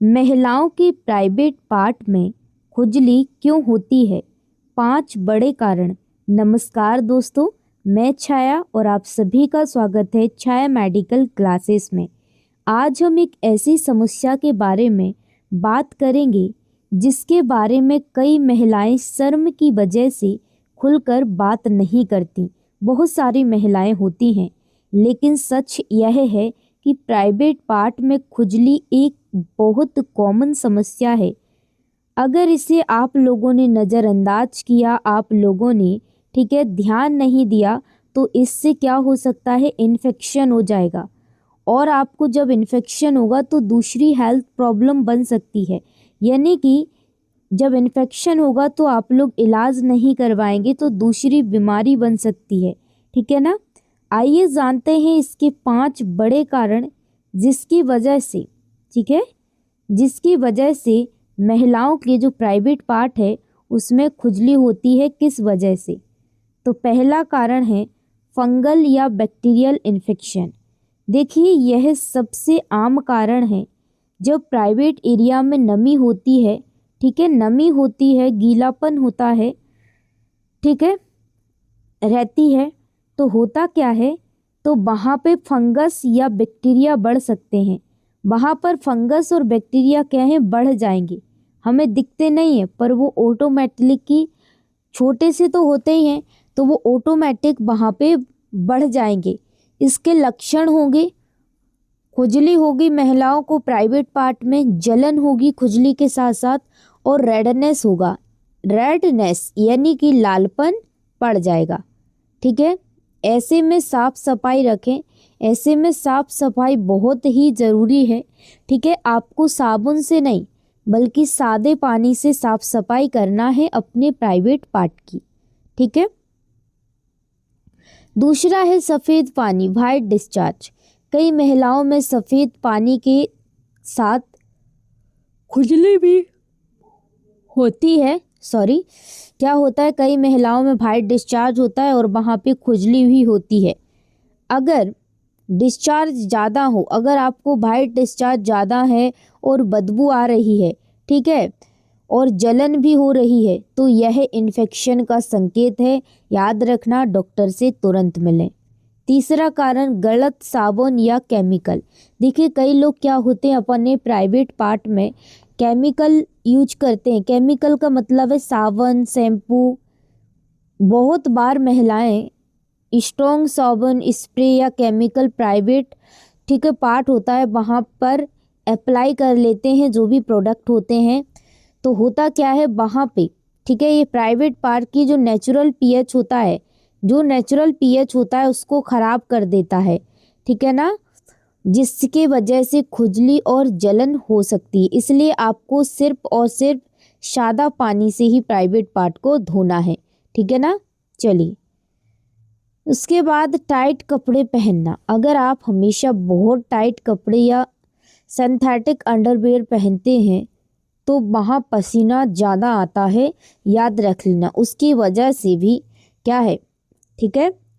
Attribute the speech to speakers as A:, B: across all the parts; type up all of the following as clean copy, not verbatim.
A: महिलाओं के private part में खुजली क्यों होती है? 5 बड़े कारण। नमस्कार दोस्तों, मैं छाया और आप सभी का स्वागत है छाया मेडिकल क्लासेस में। आज हम एक ऐसी समस्या के बारे में बात करेंगे जिसके बारे में कई महिलाएं शर्म की वजह से खुलकर बात नहीं करती। बहुत सारी महिलाएं होती हैं, लेकिन सच यह है कि प्राइवेट पार्ट में खुजली एक बहुत कॉमन समस्या है। अगर इसे आप लोगों ने नज़रअंदाज किया, आप लोगों ने ध्यान नहीं दिया, तो इससे क्या हो सकता है, इन्फेक्शन हो जाएगा। और आपको जब इन्फेक्शन होगा तो दूसरी हेल्थ प्रॉब्लम बन सकती है। यानी कि जब इन्फेक्शन होगा तो आप लोग इलाज नहीं करवाएंगे तो दूसरी बीमारी बन सकती है। ठीक है ना। आइए जानते हैं इसके 5 बड़े कारण जिसकी वजह से महिलाओं के जो प्राइवेट पार्ट है उसमें खुजली होती है, किस वजह से। तो पहला कारण है फंगल या बैक्टीरियल इन्फेक्शन। देखिए, यह सबसे आम कारण है। जब प्राइवेट एरिया में नमी होती है, नमी होती है, गीलापन होता है, रहती है, तो होता क्या है, तो वहाँ पे फंगस या बैक्टीरिया बढ़ सकते हैं। वहाँ पर फंगस और बैक्टीरिया क्या है, बढ़ जाएंगे। हमें दिखते नहीं है, पर वो ऑटोमेटिकली, छोटे से तो होते ही हैं, तो वो ऑटोमेटिक वहाँ पे बढ़ जाएंगे। इसके लक्षण होंगे, खुजली होगी, महिलाओं को प्राइवेट पार्ट में जलन होगी खुजली के साथ साथ, और रेडनेस होगा। रेडनेस यानी कि लालपन पड़ जाएगा। ठीक है। ऐसे में साफ सफाई रखें। ऐसे में साफ सफाई बहुत ही ज़रूरी है। ठीक है। आपको साबुन से नहीं बल्कि सादे पानी से साफ सफाई करना है अपने प्राइवेट पार्ट की। ठीक है। दूसरा है सफ़ेद पानी, वाइट डिस्चार्ज। कई महिलाओं में सफ़ेद पानी के साथ खुजली भी होती है। क्या होता है, कई महिलाओं में वाइट डिस्चार्ज होता है और वहाँ पे खुजली भी होती है। अगर डिस्चार्ज ज़्यादा हो, अगर आपको वाइट डिस्चार्ज ज़्यादा है और बदबू आ रही है, ठीक है, और जलन भी हो रही है, तो यह इन्फेक्शन का संकेत है। याद रखना, डॉक्टर से तुरंत मिलें। तीसरा कारण गलत साबुन या केमिकल। देखिए, कई लोग क्या होते हैं, अपने प्राइवेट पार्ट में केमिकल यूज करते हैं। केमिकल का मतलब है साबुन, शैम्पू। बहुत बार महिलाएं स्ट्रॉन्ग साबुन, स्प्रे या केमिकल प्राइवेट पार्ट होता है वहाँ पर अप्लाई कर लेते हैं, जो भी प्रोडक्ट होते हैं। तो होता क्या है वहाँ पे, ये प्राइवेट पार्ट की जो नेचुरल पीएच होता है, उसको ख़राब कर देता है। ठीक है ना, जिसके वजह से खुजली और जलन हो सकती है। इसलिए आपको सिर्फ और सिर्फ सादा पानी से ही प्राइवेट पार्ट को धोना है। ठीक है ना। चलिए, उसके बाद टाइट कपड़े पहनना। अगर आप हमेशा बहुत टाइट कपड़े या सिंथेटिक अंडरवियर पहनते हैं तो वहाँ पसीना ज़्यादा आता है। याद रख लेना, उसकी वजह से भी क्या है,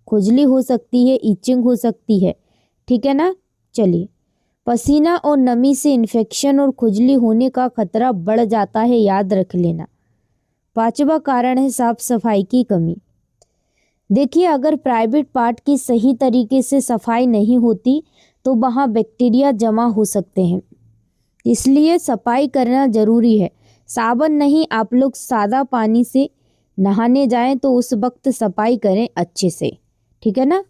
A: खुजली हो सकती है, इचिंग हो सकती है। ठीक है ना। चलिए, पसीना और नमी से इन्फेक्शन और खुजली होने का खतरा बढ़ जाता है, याद रख लेना। 5वां कारण है साफ सफाई की कमी। देखिए, अगर प्राइवेट पार्ट की सही तरीके से सफाई नहीं होती तो वहाँ बैक्टीरिया जमा हो सकते हैं, इसलिए सफाई करना ज़रूरी है। साबुन नहीं, आप लोग सादा पानी से नहाने जाएं तो उस वक्त सफाई करें अच्छे से। ठीक है ना।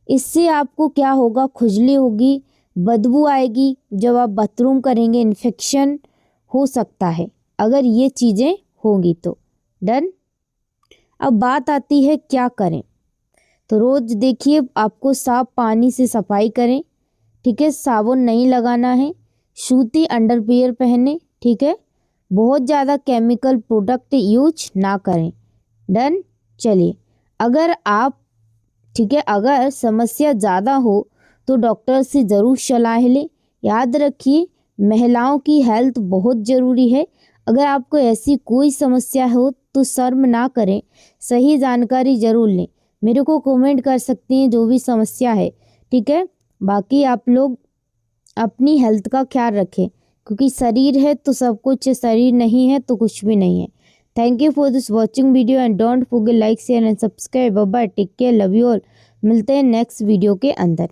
A: इससे आपको क्या होगा, खुजली होगी, बदबू आएगी, जब आप बाथरूम करेंगे इन्फेक्शन हो सकता है, अगर ये चीज़ें होंगी तो। डन। अब बात आती है क्या करें। तो रोज़ देखिए, आपको साफ पानी से सफाई करें। ठीक है। साबुन नहीं लगाना है, सूती अंडरवियर पहने। ठीक है। बहुत ज़्यादा केमिकल प्रोडक्ट यूज ना करें। डन। चलिए, अगर आप अगर समस्या ज़्यादा हो तो डॉक्टर से ज़रूर सलाह लें। याद रखिए, महिलाओं की हेल्थ बहुत ज़रूरी है। अगर आपको ऐसी कोई समस्या हो तो शर्म ना करें, सही जानकारी ज़रूर लें। मेरे को कमेंट कर सकते हैं जो भी समस्या है। ठीक है। बाकी आप लोग अपनी हेल्थ का ख्याल रखें। क्योंकि शरीर है तो सब कुछ है, शरीर नहीं है तो कुछ भी नहीं है। Thank you for this watching video and don't forget like share and subscribe. Bye bye, take care, love you all. मिलते हैं नेक्स्ट वीडियो के अंदर।